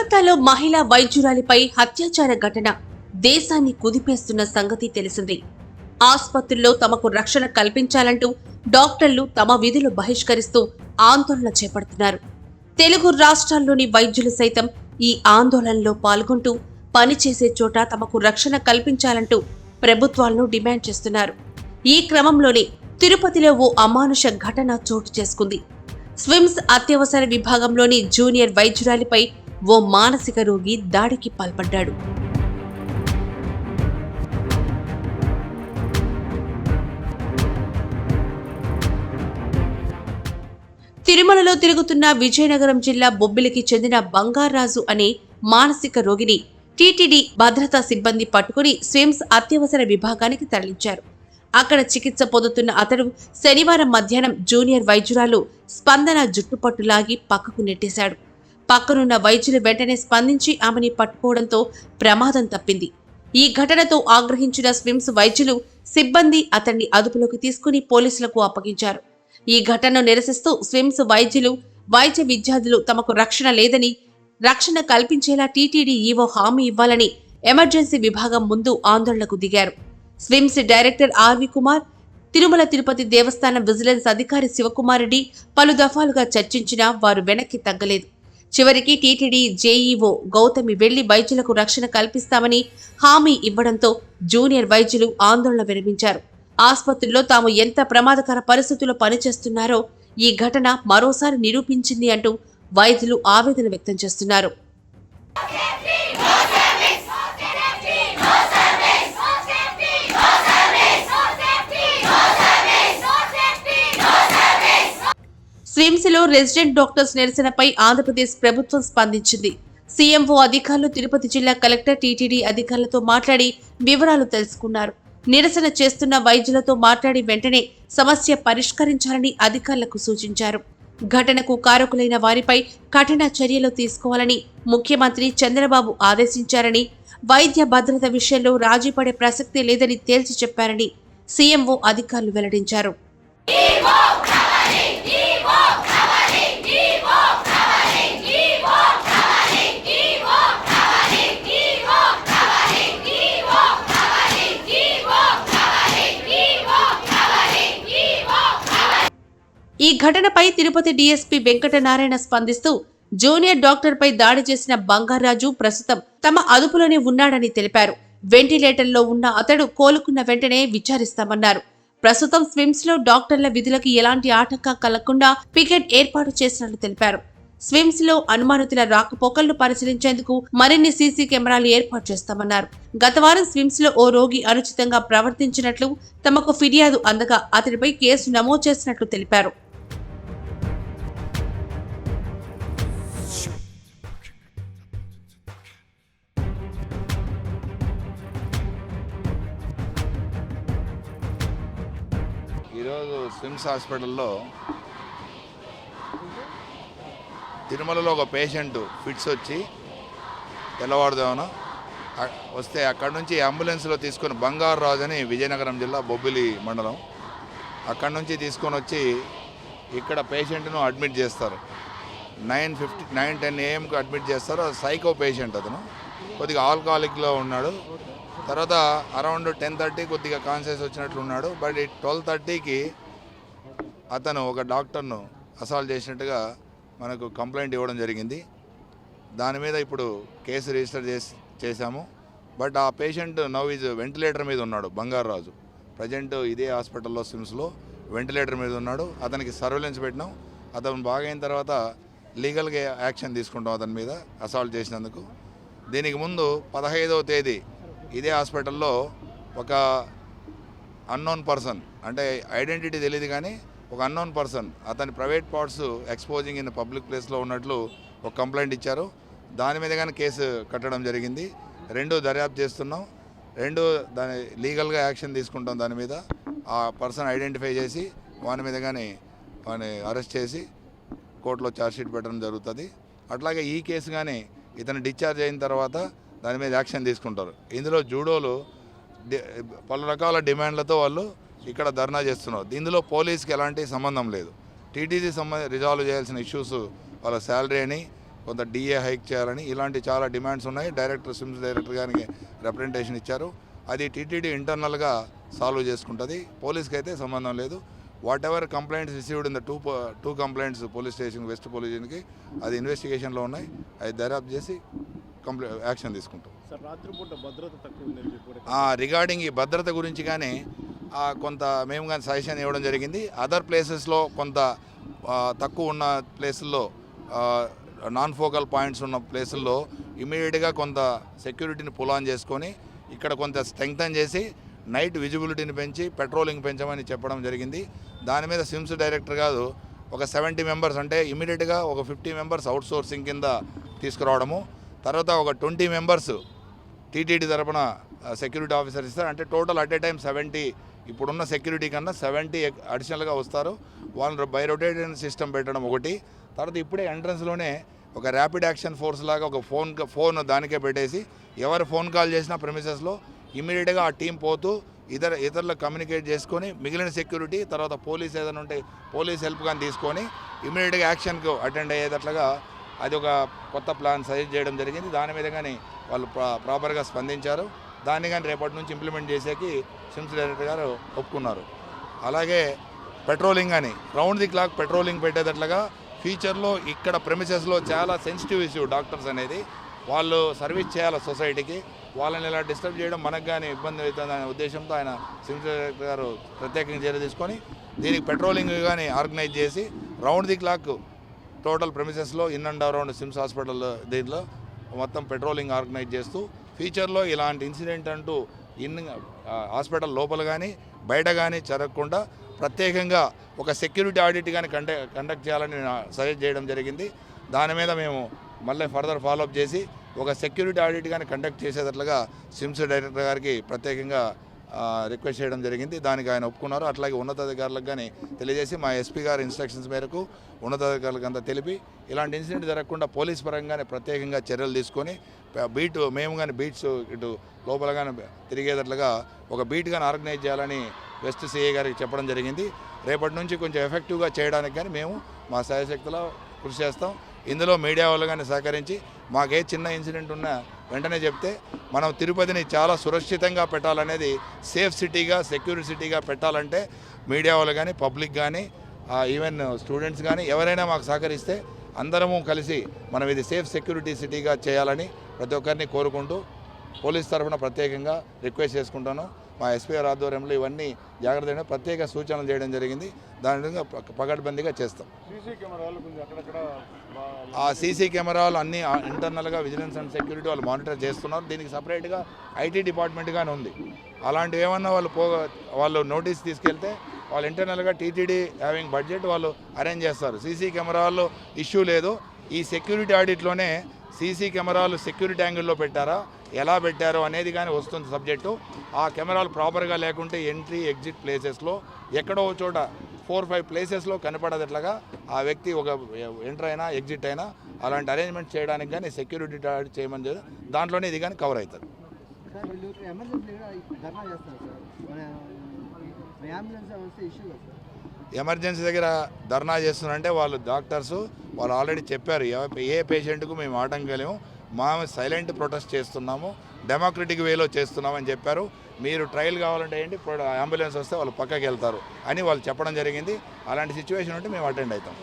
కలకత్తాలో మహిళా వైద్యురాలిపై అత్యాచార ఘటన దేశాన్ని కుదిపేస్తున్న సంగతి తెలిసింది. ఆస్పత్రుల్లో తమకు రక్షణ కల్పించాలంటూ డాక్టర్లు తమ విధులు బహిష్కరిస్తూ ఆందోళన చేపడుతున్నారు. తెలుగు రాష్ట్రాల్లోని వైద్యులు సైతం ఈ ఆందోళనలో పాల్గొంటూ పనిచేసే చోట తమకు రక్షణ కల్పించాలంటూ ప్రభుత్వాలను డిమాండ్ చేస్తున్నారు. ఈ క్రమంలోనే తిరుపతిలో ఓ అమానుష ఘటన చోటు చేసుకుంది. స్విమ్స్ అత్యవసర విభాగంలోని జూనియర్ వైద్యురాలిపై ఓ మానసిక రోగి దాడికి పాల్పడ్డాడు. తిరుమలలో తిరుగుతున్న విజయనగరం జిల్లా బొబ్బిలికి చెందిన బంగారాజు అనే మానసిక రోగిని టీటీడీ భద్రతా సిబ్బంది పట్టుకుని స్విమ్స్ అత్యవసర విభాగానికి తరలించారు. అక్కడ చికిత్స పొందుతున్న అతడు శనివారం మధ్యాహ్నం జూనియర్ వైద్యురాలు స్పందన జుట్టుపట్టులాగి పక్కకు నెట్టేశాడు. పక్కనున్న వైద్యులు వెంటనే స్పందించి ఆమెని పట్టుకోవడంతో ప్రమాదం తప్పింది. ఈ ఘటనతో ఆగ్రహించిన స్విమ్స్ వైద్యులు సిబ్బంది అతన్ని అదుపులోకి తీసుకుని పోలీసులకు అప్పగించారు. ఈ ఘటనను నిరసిస్తూ స్విమ్స్ వైద్యులు, వైద్య విద్యార్థులు తమకు రక్షణ లేదని, రక్షణ కల్పించేలా టీటీడీ ఈవో హామీ ఇవ్వాలని ఎమర్జెన్సీ విభాగం ముందు ఆందోళనకు దిగారు. స్విమ్స్ డైరెక్టర్ ఆర్వి కుమార్, తిరుమల తిరుపతి దేవస్థానం విజిలెన్స్ అధికారి శివకుమార్ రెడ్డి పలు దఫాలుగా చర్చించినా వారు వెనక్కి తగ్గలేదు. చివరికి టీటీడీ జేఈఓ గౌతమి వెళ్లి వైద్యులకు రక్షణ కల్పిస్తామని హామీ ఇవ్వడంతో జూనియర్ వైద్యులు ఆందోళన విరమించారు. ఆస్పత్రిలో తాము ఎంత ప్రమాదకర పరిస్థితుల్లో పనిచేస్తున్నారో ఈ ఘటన మరోసారి నిరూపించింది అంటూ వైద్యులు ఆవేదన వ్యక్తం చేస్తున్నారు. స్విమ్స్ లో రెసిడెంట్ డాక్టర్స్ నిరసనపై ఆంధ్రప్రదేశ్ ప్రభుత్వం స్పందించింది. సీఎంఓ అధికారులు తిరుపతి జిల్లా కలెక్టర్, టీటీడీ అధికారులతో మాట్లాడి వివరాలు తెలుసుకున్నారు. నిరసన చేస్తున్న వైద్యులతో మాట్లాడి వెంటనే సమస్య పరిష్కరించాలని అధికారులకు సూచించారు. ఘటనకు కారకులైన వారిపై కఠిన చర్యలు తీసుకోవాలని ముఖ్యమంత్రి చంద్రబాబు ఆదేశించారని, వైద్య భద్రత విషయంలో రాజీ పడే ప్రసక్తే లేదని తేల్చి చెప్పారని సీఎంఓ అధికారులు వెల్లడించారు. ఈ ఘటనపై తిరుపతి డీఎస్పీ వెంకటనారాయణ స్పందిస్తూ జూనియర్ డాక్టర్పై దాడి చేసిన బంగారాజు ప్రస్తుతం తమ అదుపులోనే ఉన్నాడని తెలిపారు. వెంటిలేటర్లో ఉన్న అతడు కోలుకున్న వెంటనే విచారిస్తామన్నారు. ప్రస్తుతం స్విమ్స్ లో డాక్టర్ల విధులకు ఎలాంటి ఆటంకం కలగకుండా పికెట్ ఏర్పాటు చేసినట్లు తెలిపారు. స్విమ్స్ లో అనుమానితుల రాకపోకలను పరిశీలించేందుకు మరిన్ని సీసీ కెమెరాలు ఏర్పాటు చేస్తామన్నారు. గత వారం స్విమ్స్ లో ఓ రోగి అనుచితంగా ప్రవర్తించినట్లు తమకు ఫిర్యాదు అందగా అతడిపై కేసు నమోదు చేసినట్లు తెలిపారు. ఈరోజు స్విమ్స్ హాస్పిటల్లో తిరుమలలో ఒక పేషెంట్ ఫిట్స్ వచ్చి తెల్లవారుదామున వస్తే అక్కడి నుంచి అంబులెన్స్లో తీసుకొని బంగారాజు అని విజయనగరం జిల్లా బొబ్బిలి మండలం అక్కడి నుంచి తీసుకొని వచ్చి ఇక్కడ పేషెంట్ను అడ్మిట్ చేస్తారు. 9:10 AM అడ్మిట్ చేస్తారు. సైకో పేషెంట్ అతను, కొద్దిగా ఆల్కహాలిక్లో ఉన్నాడు. తర్వాత అరౌండ్ 10:30 కొద్దిగా కాన్షియస్ వచ్చినట్లు ఉన్నాడు. బట్ 12:30కి అతను ఒక డాక్టర్ను అసాల్ట్ చేసినట్టుగా మనకు కంప్లైంట్ ఇవ్వడం జరిగింది. దాని మీద ఇప్పుడు కేసు రిజిస్టర్ చేశాము. బట్ ఆ పేషెంట్ నౌ ఈజ్ వెంటిలేటర్ మీద ఉన్నాడు. బంగారాజు ప్రజెంట్ ఇదే హాస్పిటల్లో స్విమ్స్లో వెంటిలేటర్ మీద ఉన్నాడు. అతనికి సర్వేలెన్స్ పెట్టినాం. అతను బాగైన తర్వాత లీగల్గా యాక్షన్ తీసుకుంటాం అతని మీద అసాల్ట్ చేసినందుకు. దీనికి ముందు 15వ తేదీ ఇదే హాస్పిటల్లో ఒక అన్నోన్ పర్సన్, అంటే ఐడెంటిటీ తెలియదు కానీ ఒక అన్నోన్ పర్సన్ అతని private parts exposing in public ప్లేస్లో ఉన్నట్లు ఒక కంప్లైంట్ ఇచ్చారు. దాని మీద కానీ కేసు కట్టడం జరిగింది. 2 దర్యాప్తు చేస్తున్నాం. 2 దాని లీగల్గా యాక్షన్ తీసుకుంటాం. దాని మీద ఆ పర్సన్ ఐడెంటిఫై చేసి వాని మీద కానీ వాని అరెస్ట్ చేసి కోర్టులో ఛార్జ్షీట్ పెట్టడం జరుగుతుంది. అట్లాగే ఈ కేసు కానీ ఇతను డిశ్చార్జ్ అయిన తర్వాత దాని మీద యాక్షన్ తీసుకుంటారు. ఇందులో జూడోలు పలు రకాల డిమాండ్లతో వాళ్ళు ఇక్కడ ధర్నా చేస్తున్నారు. ఇందులో పోలీస్కి ఎలాంటి సంబంధం లేదు. టీటీడీ రిజాల్వ్ చేయాల్సిన ఇష్యూస్ వాళ్ళ శాలరీ అని, కొంత డిఏ హైక్ చేయాలని ఇలాంటి చాలా డిమాండ్స్ ఉన్నాయి. స్విమ్స్ డైరెక్టర్ గారికి రిప్రజెంటేషన్ ఇచ్చారు. అది టీటీడీ ఇంటర్నల్గా సాల్వ్ చేసుకుంటుంది. పోలీస్కి అయితే సంబంధం లేదు. What ever complaints received in the two complaints police station west police స్టేషన్కి అది ఇన్వెస్టిగేషన్లో ఉన్నాయి. అది దర్యాప్తు చేసి యాక్షన్ తీసుకుంటాం. రిగార్డింగ్ ఈ భద్రత గురించి కానీ కొంత మేము కానీ సజెషన్ ఇవ్వడం జరిగింది. అదర్ ప్లేసెస్లో కొంత తక్కువ ఉన్న ప్లేసుల్లో నాన్ ఫోకల్ పాయింట్స్ ఉన్న ప్లేసుల్లో ఇమీడియట్గా కొంత సెక్యూరిటీని పుల్ ఆన్ చేసుకొని ఇక్కడ కొంత స్ట్రెంగ్తన్ చేసి నైట్ విజిబిలిటీని పెంచి పెట్రోలింగ్ పెంచమని చెప్పడం జరిగింది. దాని మీద స్విమ్స్ డైరెక్టర్ కాదు ఒక 70 మెంబర్స్ అంటే ఇమీడియట్గా ఒక 50 మెంబర్స్ అవుట్ సోర్సింగ్ కింద తీసుకురావడము, తర్వాత ఒక 20 మెంబర్స్ టీటీడీ తరపున సెక్యూరిటీ ఆఫీసర్ ఇస్తారు. అంటే టోటల్ అట్ ఏ టైం 70 ఇప్పుడున్న సెక్యూరిటీ కన్నా 70 అడిషనల్గా వస్తారు. వాళ్ళని బై రొటేటింగ్ సిస్టమ్ పెట్టడం ఒకటి. తర్వాత ఇప్పుడే ఎంట్రన్స్లోనే ఒక ర్యాపిడ్ యాక్షన్ ఫోర్స్ లాగా ఒక ఫోన్ దానికే పెట్టేసి ఎవరు ఫోన్ కాల్ చేసినా ప్రెమిసెస్లో ఇమీడియట్గా ఆ టీం పోతూ ఇతరులకు కమ్యూనికేట్ చేసుకొని మిగిలిన సెక్యూరిటీ తర్వాత పోలీస్ ఏదైనా ఉంటే పోలీస్ హెల్ప్ కానీ తీసుకొని ఇమీడియట్గా యాక్షన్కు అటెండ్ అయ్యేటట్లుగా అది ఒక కొత్త ప్లాన్ సజెస్ట్ చేయడం జరిగింది. దాని మీద కానీ వాళ్ళు ప్రాపర్గా స్పందించారు. దాన్ని కానీ రేపటి నుంచి ఇంప్లిమెంట్ చేసేకి స్విమ్స్ డైరెక్టర్ గారు ఒప్పుకున్నారు. అలాగే పెట్రోలింగ్ అని రౌండ్ ది క్లాక్ పెట్రోలింగ్ పెట్టేటట్లుగా ఫ్యూచర్లో ఇక్కడ ప్రెమిసెస్లో చాలా సెన్సిటివ్ ఇష్యూ డాక్టర్స్ అనేది వాళ్ళు సర్వీస్ చేయాలి సొసైటీకి. వాళ్ళని ఇలా డిస్టర్బ్ చేయడం మనకు కానీ ఇబ్బంది అవుతుందనే ఉద్దేశంతో ఆయన స్విమ్స్ డైరెక్టర్ గారు ప్రత్యేకంగా చర్య తీసుకొని దీనికి పెట్రోలింగ్ కానీ ఆర్గనైజ్ చేసి రౌండ్ ది క్లాక్ టోటల్ ప్రెమిసెస్లో in and around SVIMS hospital దీంట్లో మొత్తం పెట్రోలింగ్ ఆర్గనైజ్ చేస్తూ ఫ్యూచర్లో ఇలాంటి ఇన్సిడెంట్ అంటూ హాస్పిటల్ లోపల కానీ బయట కానీ జరగకుండా ప్రత్యేకంగా ఒక సెక్యూరిటీ ఆడిట్ కానీ కండక్ట్ చేయాలని సజెస్ట్ చేయడం జరిగింది. దాని మీద మేము మళ్ళీ ఫర్దర్ ఫాలోఅప్ చేసి ఒక సెక్యూరిటీ ఆడిట్ కానీ కండక్ట్ చేసేటట్లుగా స్విమ్స్ డైరెక్టర్ గారికి ప్రత్యేకంగా రిక్వెస్ట్ చేయడం జరిగింది. దానికి ఆయన ఒప్పుకున్నారు. అట్లాగే ఉన్నతాధికారులకు కానీ తెలియజేసి మా ఎస్పీ గారి ఇన్స్ట్రక్షన్స్ మేరకు ఉన్నతాధికారులకు అంతా తెలిపి ఇలాంటి ఇన్సిడెంట్ జరగకుండా పోలీస్ పరంగానే ప్రత్యేకంగా చర్యలు తీసుకొని మేము కానీ బీట్స్ ఇటు లోపల కానీ తిరిగేటట్లుగా ఒక బీట్ కానీ ఆర్గనైజ్ చేయాలని వెస్ట్ సిఐ గారికి చెప్పడం జరిగింది. రేపటి నుంచి కొంచెం ఎఫెక్టివ్గా చేయడానికి కానీ మేము మా శాయశక్తిలో కృషి చేస్తాం. ఇందులో మీడియా వాళ్ళు కానీ సహకరించి మాకే చిన్న ఇన్సిడెంట్ ఉన్నా వెంటనే చెప్తే మనం తిరుపతిని చాలా సురక్షితంగా పెట్టాలనేది సేఫ్ సిటీగా సెక్యూర్ సిటీగా పెట్టాలంటే మీడియా వాళ్ళు కానీ పబ్లిక్ కానీ ఈవెన్ స్టూడెంట్స్ కానీ ఎవరైనా మాకు సహకరిస్తే అందరము కలిసి మనం ఇది సేఫ్ సెక్యూరిటీ సిటీగా చేయాలని ప్రతి ఒక్కరిని కోరుకుంటూ పోలీస్ తరఫున ప్రత్యేకంగా రిక్వెస్ట్ చేసుకుంటాను. మా ఎస్పీ గారి ఆధ్వర్యంలో ఇవన్నీ జాగ్రత్తగా ప్రత్యేక సూచనలు చేయడం జరిగింది. దాని విధంగా పకడ్బందీగా చేస్తాం. ఆ సీసీ కెమెరాలు అన్నీ ఇంటర్నల్గా విజిలెన్స్ అండ్ సెక్యూరిటీ వాళ్ళు మానిటర్ చేస్తున్నారు. దీనికి సపరేట్గా ఐటీ డిపార్ట్మెంట్ కానీ ఉంది. అలాంటివి ఏమన్నా వాళ్ళు నోటీస్ తీసుకెళ్తే వాళ్ళు ఇంటర్నల్గా టీటీడీ హ్యావింగ్ బడ్జెట్ వాళ్ళు అరేంజ్ చేస్తారు. సీసీ కెమెరాల్లో ఇష్యూ లేదు. ఈ సెక్యూరిటీ ఆడిట్లోనే సీసీ కెమెరాలు సెక్యూరిటీ యాంగిల్లో పెట్టారా ఎలా పెట్టారో అనేది కానీ వస్తుంది సబ్జెక్టు. ఆ కెమెరాలు ప్రాపర్గా లేకుంటే ఎంట్రీ ఎగ్జిట్ ప్లేసెస్లో ఎక్కడో చోట 4-5 ప్లేసెస్లో కనపడేటట్లుగా ఆ వ్యక్తి ఒక ఎంటర్ అయినా ఎగ్జిట్ అయినా అలాంటి అరేంజ్మెంట్ చేయడానికి కానీ సెక్యూరిటీ చేయమని దాంట్లోనే ఇది కానీ కవర్ అవుతుంది. ఎమర్జెన్సీ దగ్గర ధర్నా చేస్తున్నారంటే వాళ్ళు డాక్టర్స్ వాళ్ళు ఆల్రెడీ చెప్పారు ఏ పేషెంట్కు మేము ఆటంకలేము, మేము సైలెంట్ ప్రొటెస్ట్ చేస్తున్నాము, డెమోక్రటిక్ వేలో చేస్తున్నామని చెప్పారు. మీరు ట్రయల్ కావాలంటే ఏంటి అంబులెన్స్ వస్తే వాళ్ళు పక్కకి వెళ్తారు అని వాళ్ళు చెప్పడం జరిగింది. అలాంటి సిచ్యువేషన్ ఉంటే మేము అటెండ్ అవుతాం.